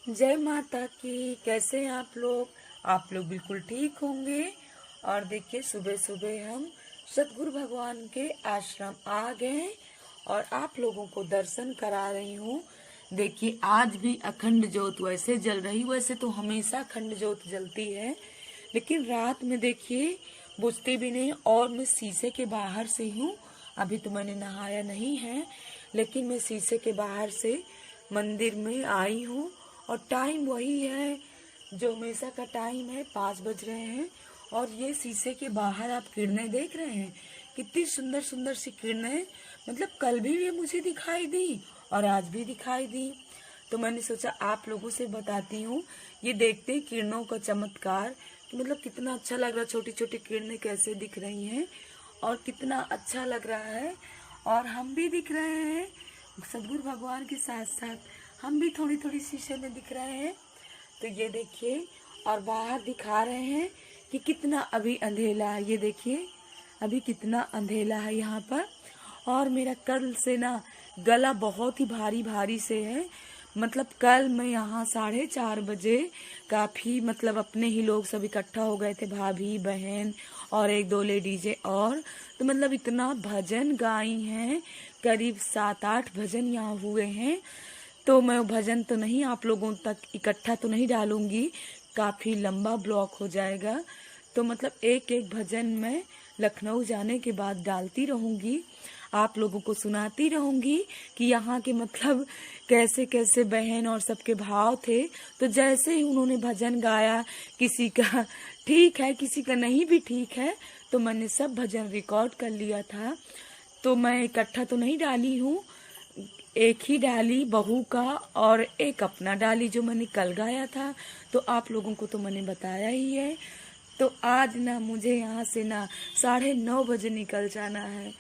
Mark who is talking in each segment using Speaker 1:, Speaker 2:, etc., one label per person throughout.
Speaker 1: जय माता की। कैसे हैं आप लोग? आप लोग बिल्कुल ठीक होंगे। और देखिए, सुबह सुबह हम सतगुरु भगवान के आश्रम आ गए और आप लोगों को दर्शन करा रही हूँ। देखिए, आज भी अखंड ज्योत वैसे जल रही, वैसे तो हमेशा अखंड ज्योत जलती है, लेकिन रात में देखिए बुझती भी नहीं। और मैं शीशे के बाहर से हूँ। अभी तो मैंने नहाया नहीं है, लेकिन मैं शीशे के बाहर से मंदिर में आई हूँ। और टाइम वही है जो हमेशा का टाइम है, 5 बज रहे हैं। और ये शीशे के बाहर आप किरणें देख रहे हैं, कितनी सुंदर सुंदर सी किरणें। मतलब कल भी ये मुझे दिखाई दी और आज भी दिखाई दी। तो मैंने सोचा आप लोगों से बताती हूँ। ये देखते हैं किरणों का चमत्कार, कि मतलब कितना अच्छा लग रहा है। छोटी छोटी किरणें कैसे दिख रही हैं और कितना अच्छा लग रहा है। और हम भी दिख रहे हैं सदगुरु भगवान के साथ साथ, हम भी थोड़ी थोड़ी शीशे में दिख रहे हैं। तो ये देखिए, और बाहर दिखा रहे हैं कि कितना अभी अंधेला है। ये देखिए अभी कितना अंधेला है यहाँ पर। और मेरा कल से ना गला बहुत ही भारी भारी से है। मतलब कल मैं यहाँ 4:30 बजे काफ़ी मतलब अपने ही लोग सब इकट्ठा हो गए थे, भाभी बहन और एक दो लेडीजें। और तो मतलब इतना भजन गाई हैं, करीब 7-8 भजन यहाँ हुए हैं। तो मैं भजन तो नहीं आप लोगों तक इकट्ठा तो नहीं डालूंगी, काफ़ी लंबा ब्लॉक हो जाएगा। तो मतलब एक एक भजन मैं लखनऊ जाने के बाद डालती रहूंगी, आप लोगों को सुनाती रहूंगी कि यहाँ के मतलब कैसे कैसे बहन और सबके भाव थे। तो जैसे ही उन्होंने भजन गाया, किसी का ठीक है किसी का नहीं भी ठीक है, तो मैंने सब भजन रिकॉर्ड कर लिया था। तो मैं इकट्ठा तो नहीं डाली हूँ, एक ही डाली बहू का और एक अपना डाली जो मैंने कल गाया था। तो आप लोगों को तो मैंने बताया ही है। तो आज ना मुझे यहाँ से ना 9:30 बजे निकल जाना है।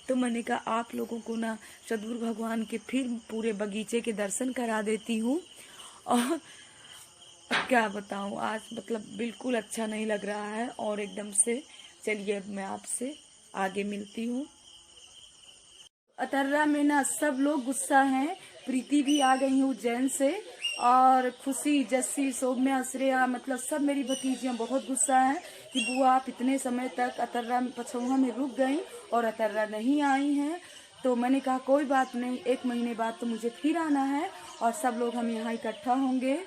Speaker 1: तो मैंने कहा आप लोगों को ना सदगुरु भगवान के फिर पूरे बगीचे के दर्शन करा देती हूँ। और क्या बताऊँ, आज मतलब बिल्कुल अच्छा नहीं लग रहा है। और एकदम से चलिए अब मैं आपसे आगे मिलती हूँ। अतर्रा में ना सब लोग गुस्सा हैं। प्रीति भी आ गई है उज्जैन से, और खुशी जस्सी सौम्या श्रेया मतलब सब मेरी भतीजियां बहुत गुस्सा हैं कि बुआ आप इतने समय तक अतर्रा में पछौहा में रुक गई और अतर्रा नहीं आई हैं। तो मैंने कहा कोई बात नहीं, 1 महीने बाद तो मुझे फिर आना है और सब लोग हम यहाँ इकट्ठा होंगे।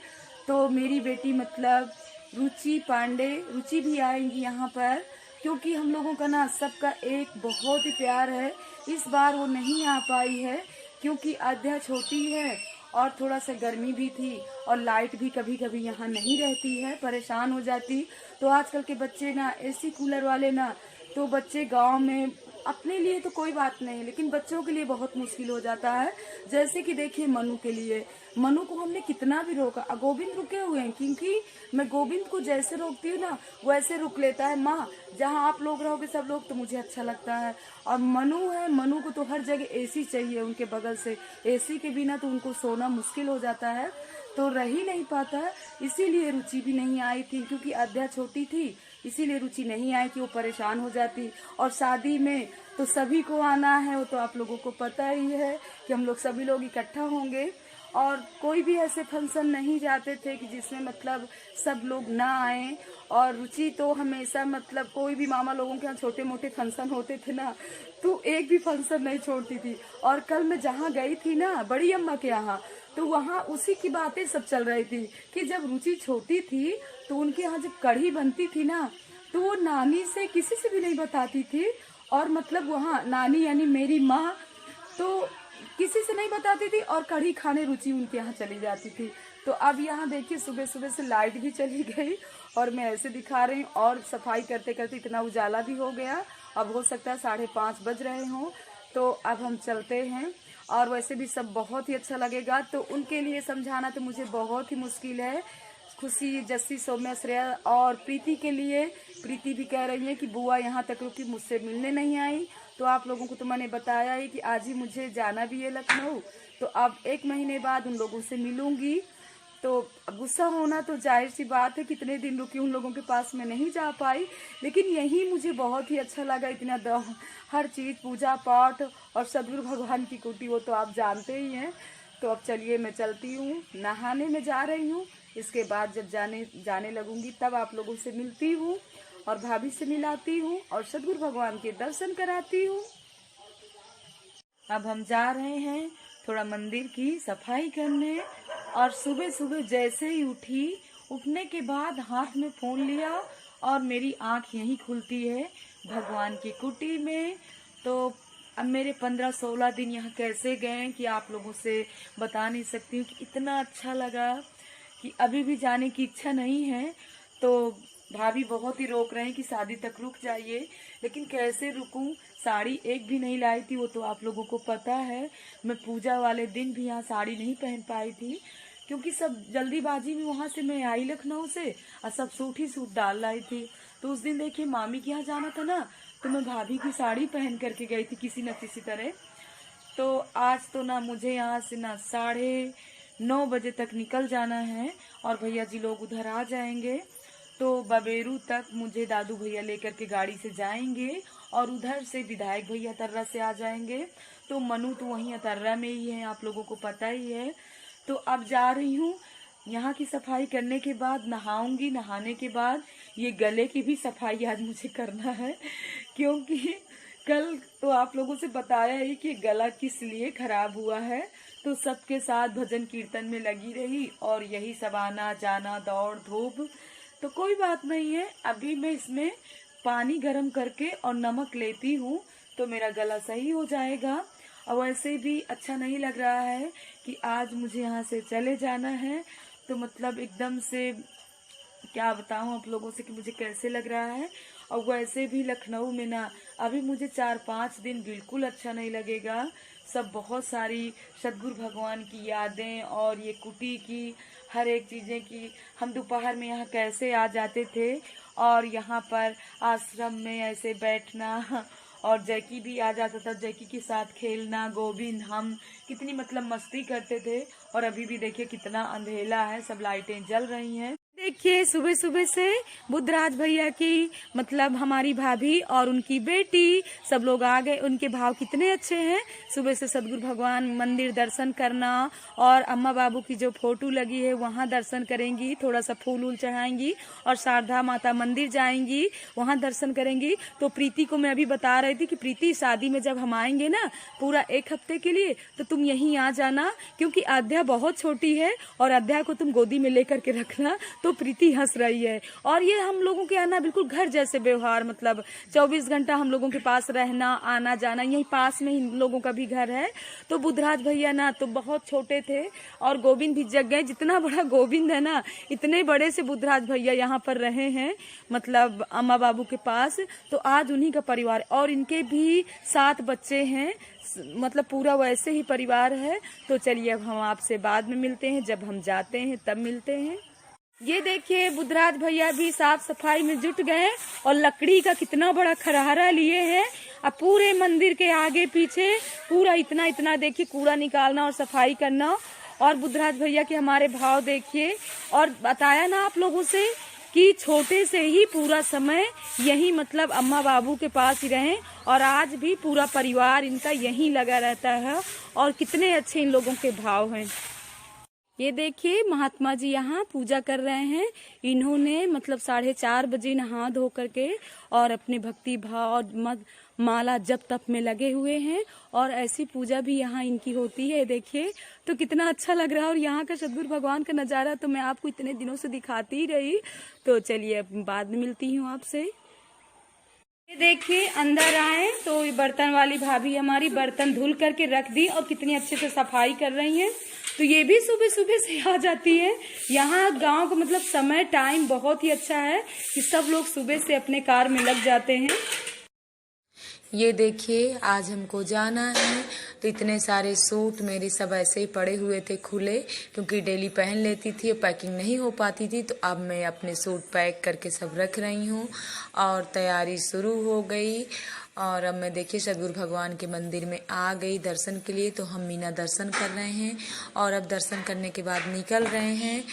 Speaker 1: तो मेरी बेटी मतलब रुचि पांडे, रुचि भी आएंगी यहाँ पर, क्योंकि हम लोगों का ना सबका एक बहुत ही प्यार है। इस बार वो नहीं आ पाई है क्योंकि आद्या छोटी है और थोड़ा सा गर्मी भी थी और लाइट भी कभी कभी यहाँ नहीं रहती है, परेशान हो जाती। तो आजकल के बच्चे ना एसी कूलर वाले ना, तो बच्चे गांव में अपने लिए तो कोई बात नहीं, लेकिन बच्चों के लिए बहुत मुश्किल हो जाता है। जैसे कि देखिए मनु के लिए, मनु को हमने कितना भी रोका, गोविंद रुके हुए हैं, क्योंकि मैं गोविंद को जैसे रोकती हूँ ना वैसे रुक लेता है। माँ जहाँ आप लोग रहोगे सब लोग तो मुझे अच्छा लगता है। और मनु है, मनु को तो हर जगह एसी चाहिए उनके बगल से, एसी के बिना तो उनको सोना मुश्किल हो जाता है, तो रह ही नहीं पाता है। इसीलिए रुचि भी नहीं आई थी, क्योंकि आद्या छोटी थी इसीलिए रुचि नहीं आई कि वो परेशान हो जाती। और शादी में तो सभी को आना है, वो तो आप लोगों को पता ही है कि हम लोग सभी लोग इकट्ठा होंगे। और कोई भी ऐसे फंक्शन नहीं जाते थे कि जिसमें मतलब सब लोग ना आए। और रुचि तो हमेशा मतलब कोई भी मामा लोगों के यहाँ छोटे मोटे फंक्शन होते थे ना, तो एक भी फंक्शन नहीं छोड़ती थी। और कल मैं जहाँ गई थी ना बड़ी अम्मा के यहाँ, तो वहाँ उसी की बातें सब चल रही थी कि जब रुचि छोटी थी तो उनके यहाँ जब कढ़ी बनती थी ना, तो वो नानी से किसी से भी नहीं बताती थी। और मतलब वहाँ नानी यानी मेरी माँ तो किसी से नहीं बताती थी, और कढ़ी खाने रुचि उनके यहाँ चली जाती थी। तो अब यहाँ देखिए सुबह सुबह से लाइट भी चली गई और मैं ऐसे दिखा रही हूँ, और सफाई करते करते इतना उजाला भी हो गया। अब हो सकता है 5:30 बज रहे हों। तो अब हम चलते हैं। और वैसे भी सब बहुत ही अच्छा लगेगा, तो उनके लिए समझाना तो मुझे बहुत ही मुश्किल है। खुशी जस्सी सौम्या श्रेया और प्रीति के लिए, प्रीति भी कह रही है कि बुआ यहाँ तक रुकी, मुझसे मिलने नहीं आई। तो आप लोगों को तो मैंने बताया ही कि आज ही मुझे जाना भी है लखनऊ। तो अब 1 महीने बाद उन लोगों से मिलूंगी। तो गुस्सा होना तो जाहिर सी बात है, कितने दिन रुकी उन लोगों के पास में नहीं जा पाई, लेकिन यही मुझे बहुत ही अच्छा लगा। इतना हर चीज़ पूजा पाठ और सदगुरु भगवान की कुटी वो तो आप जानते ही हैं। तो अब चलिए मैं चलती हूँ, नहाने में जा रही हूँ। इसके बाद जब जाने लगूंगी तब आप लोगों से मिलती हूँ और भाभी से मिलाती हूँ और सद्गुरु भगवान के दर्शन कराती हूँ। अब हम जा रहे हैं थोड़ा मंदिर की सफाई करने। और सुबह सुबह जैसे ही उठने के बाद हाथ में फोन लिया और मेरी आंख यहीं खुलती है भगवान की कुटी में। तो अब मेरे 15-16 दिन यहाँ कैसे गए कि आप लोगों से बता नहीं सकती हूँ कि इतना अच्छा लगा कि अभी भी जाने की इच्छा नहीं है। तो भाभी बहुत ही रोक रहे हैं कि शादी तक रुक जाइए, लेकिन कैसे रुकूं, साड़ी एक भी नहीं लाई थी, वो तो आप लोगों को पता है। मैं पूजा वाले दिन भी यहाँ साड़ी नहीं पहन पाई थी क्योंकि सब जल्दीबाजी में वहां से मैं आई लखनऊ से और सब सूट ही सूट डाल लाई थी। तो उस दिन देखिए मामी के यहाँ जाना था ना, तो मैं भाभी की साड़ी पहन करके गई थी किसी न किसी तरह। तो आज तो ना मुझे यहाँ से ना 9:30 बजे तक निकल जाना है और भैया जी लोग उधर आ जाएंगे। तो बबेरू तक मुझे दादू भैया लेकर के गाड़ी से जाएंगे और उधर से विधायक भैया तर्रा से आ जाएंगे। तो मनु तो वहीं अतर्रा में ही है, आप लोगों को पता ही है। तो अब जा रही हूँ, यहाँ की सफाई करने के बाद नहाऊंगी। नहाने के बाद ये गले की भी सफाई आज मुझे करना है क्योंकि कल तो आप लोगों से बताया ही कि गला किस लिए खराब हुआ है। तो सबके साथ भजन कीर्तन में लगी रही और यही सब आना जाना दौड़ धूप। तो कोई बात नहीं है, अभी मैं इसमें पानी गर्म करके और नमक लेती हूँ तो मेरा गला सही हो जाएगा। और वैसे भी अच्छा नहीं लग रहा है कि आज मुझे यहाँ से चले जाना है। तो मतलब एकदम से क्या बताऊं आप लोगों से कि मुझे कैसे लग रहा है। और वैसे भी लखनऊ में ना अभी मुझे 4-5 दिन बिल्कुल अच्छा नहीं लगेगा। सब बहुत सारी सद्गुरु भगवान की यादें और ये कुटी की हर एक चीजें की। हम दोपहर में यहाँ कैसे आ जाते थे और यहाँ पर आश्रम में ऐसे बैठना और जैकी भी आ जाता था, जैकी के साथ खेलना, गोविंद हम कितनी मतलब मस्ती करते थे। और अभी भी देखिए कितना अंधेला है, सब लाइटें जल रही हैं। देखिए सुबह सुबह से बुद्धराज भैया की मतलब हमारी भाभी और उनकी बेटी सब लोग आ गए। उनके भाव कितने अच्छे हैं। सुबह से सद्गुरु भगवान मंदिर दर्शन करना और अम्मा बाबू की जो फोटो लगी है वहां दर्शन करेंगी, थोड़ा सा फूल वूल चढ़ाएंगी और शारदा माता मंदिर जाएंगी, वहां दर्शन करेंगी। तो प्रीति को मैं अभी बता रही थी कि प्रीति शादी में जब हम आएंगे ना पूरा 1 हफ्ते के लिए तो तुम यहीं आ जाना क्योंकि अध्या बहुत छोटी है और अध्या को तुम गोदी में लेकर के रखना। तो प्रीति हंस रही है। और ये हम लोगों के आना बिल्कुल घर जैसे व्यवहार, मतलब 24 घंटा हम लोगों के पास रहना आना जाना, यही पास में ही लोगों का भी घर है। तो बुद्धराज भैया ना तो बहुत छोटे थे और गोविंद भी जग गए। जितना बड़ा गोविंद है ना इतने बड़े से बुद्धराज भैया यहाँ पर रहे हैं मतलब अम्मा बाबू के पास। तो आज उन्हीं का परिवार और इनके भी 7 बच्चे हैं, मतलब पूरा वैसे ही परिवार है। तो चलिए अब हम आपसे बाद में मिलते हैं, जब हम जाते हैं तब मिलते हैं। ये देखिए बुद्धराज भैया भी साफ सफाई में जुट गए और लकड़ी का कितना बड़ा खरहारा लिए हैं। अब पूरे मंदिर के आगे पीछे पूरा इतना इतना देखिए कूड़ा निकालना और सफाई करना। और बुद्धराज भैया के हमारे भाव देखिए। और बताया ना आप लोगों से कि छोटे से ही पूरा समय यही मतलब अम्मा बाबू के पास ही रहे और आज भी पूरा परिवार इनका यहीं लगा रहता है। और कितने अच्छे इन लोगों के भाव हैं। ये देखिए महात्मा जी यहाँ पूजा कर रहे हैं। इन्होंने मतलब 4:30 बजे नहा धो करके और अपने भक्ति भाव और माला जप तप में लगे हुए हैं और ऐसी पूजा भी यहाँ इनकी होती है। देखिए तो कितना अच्छा लग रहा है। और यहाँ का सद्गुरु भगवान का नजारा तो मैं आपको इतने दिनों से दिखाती ही रही। तो चलिए बाद में मिलती हूँ आपसे। ये देखिए अंदर आए तो बर्तन वाली भाभी हमारी बर्तन धुल करके रख दी और कितनी अच्छे से सफाई कर रही हैं। तो ये भी सुबह सुबह से आ जाती है। यहाँ गांव का मतलब समय टाइम बहुत ही अच्छा है कि सब लोग सुबह से अपने कार में लग जाते हैं।
Speaker 2: ये देखिए आज हमको जाना है तो इतने सारे सूट मेरे सब ऐसे ही पड़े हुए थे खुले, क्योंकि डेली पहन लेती थी, पैकिंग नहीं हो पाती थी। तो अब मैं अपने सूट पैक करके सब रख रही हूँ और तैयारी शुरू हो गई। और अब मैं देखिए सद्गुरु भगवान के मंदिर में आ गई दर्शन के लिए। तो हम मीना दर्शन कर रहे हैं और अब दर्शन करने के बाद निकल रहे हैं।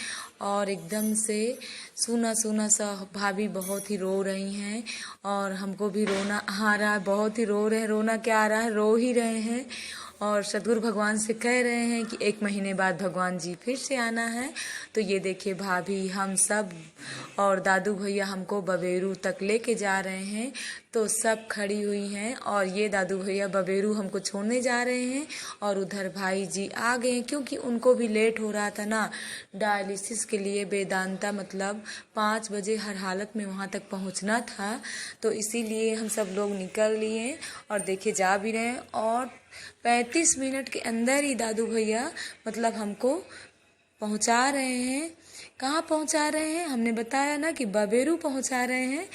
Speaker 2: और एकदम से सूना सूना सा, भाभी बहुत ही रो रही हैं और हमको भी रोना आ रहा है, बहुत ही रो रहे हैं। रोना क्या आ रहा है, रो ही रहे हैं। और सदगुरु भगवान से कह रहे हैं कि 1 महीने बाद भगवान जी फिर से आना है। तो ये देखिए भाभी, हम सब और दादू भैया हमको बबेरू तक लेके जा रहे हैं। तो सब खड़ी हुई हैं और ये दादू भैया बबेरू हमको छोड़ने जा रहे हैं और उधर भाई जी आ गए हैं, क्योंकि उनको भी लेट हो रहा था ना डायलिसिस के लिए। वेदांता मतलब 5 बजे हर हालत में वहाँ तक पहुँचना था, तो इसीलिए हम सब लोग निकल लिए और देखे जा भी रहे हैं। और 35 मिनट के अंदर ही दादू भैया मतलब हमको पहुंचा रहे हैं। कहाँ पहुंचा रहे हैं? हमने बताया ना कि बबेरू पहुंचा रहे हैं।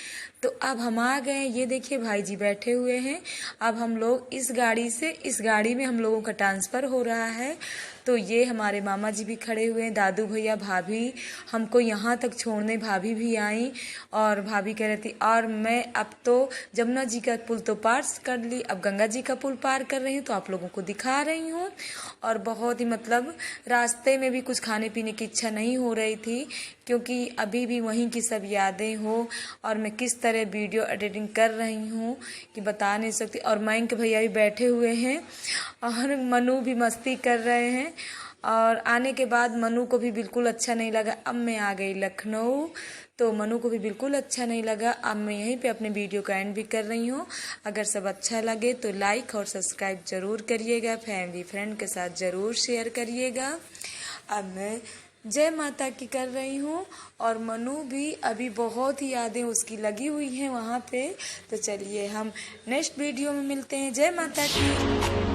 Speaker 2: तो अब हम आ गए। ये देखिए भाई जी बैठे हुए हैं। अब हम लोग इस गाड़ी से इस गाड़ी में हम लोगों का ट्रांसफ़र हो रहा है। तो ये हमारे मामा जी भी खड़े हुए हैं, दादू भैया, भाभी हमको यहाँ तक छोड़ने भाभी भी आई। और भाभी कह रही थी और मैं अब तो जमुना जी का पुल तो पार कर ली, अब गंगा जी का पुल पार कर रही हूँ, तो आप लोगों को दिखा रही हूँ। और बहुत ही मतलब रास्ते में भी कुछ खाने पीने की इच्छा नहीं हो रही थी, क्योंकि अभी भी वहीं की सब यादें हो और मैं किस तरह वीडियो एडिटिंग कर रही हूँ कि बता नहीं सकती। और मयंक भैया भी बैठे हुए हैं और मनु भी मस्ती कर रहे हैं। और आने के बाद मनु को भी बिल्कुल अच्छा नहीं लगा। अब मैं आ गई लखनऊ, तो मनु को भी बिल्कुल अच्छा नहीं लगा। अब मैं यहीं पे अपने वीडियो का एंड भी कर रही हूँ। अगर सब अच्छा लगे तो लाइक और सब्सक्राइब ज़रूर करिएगा, फैमिली फ्रेंड के साथ ज़रूर शेयर करिएगा। अब मैं जय माता की कर रही हूँ और मनु भी अभी बहुत ही यादें उसकी लगी हुई हैं वहाँ पे। तो चलिए हम नेक्स्ट वीडियो में मिलते हैं। जय माता की।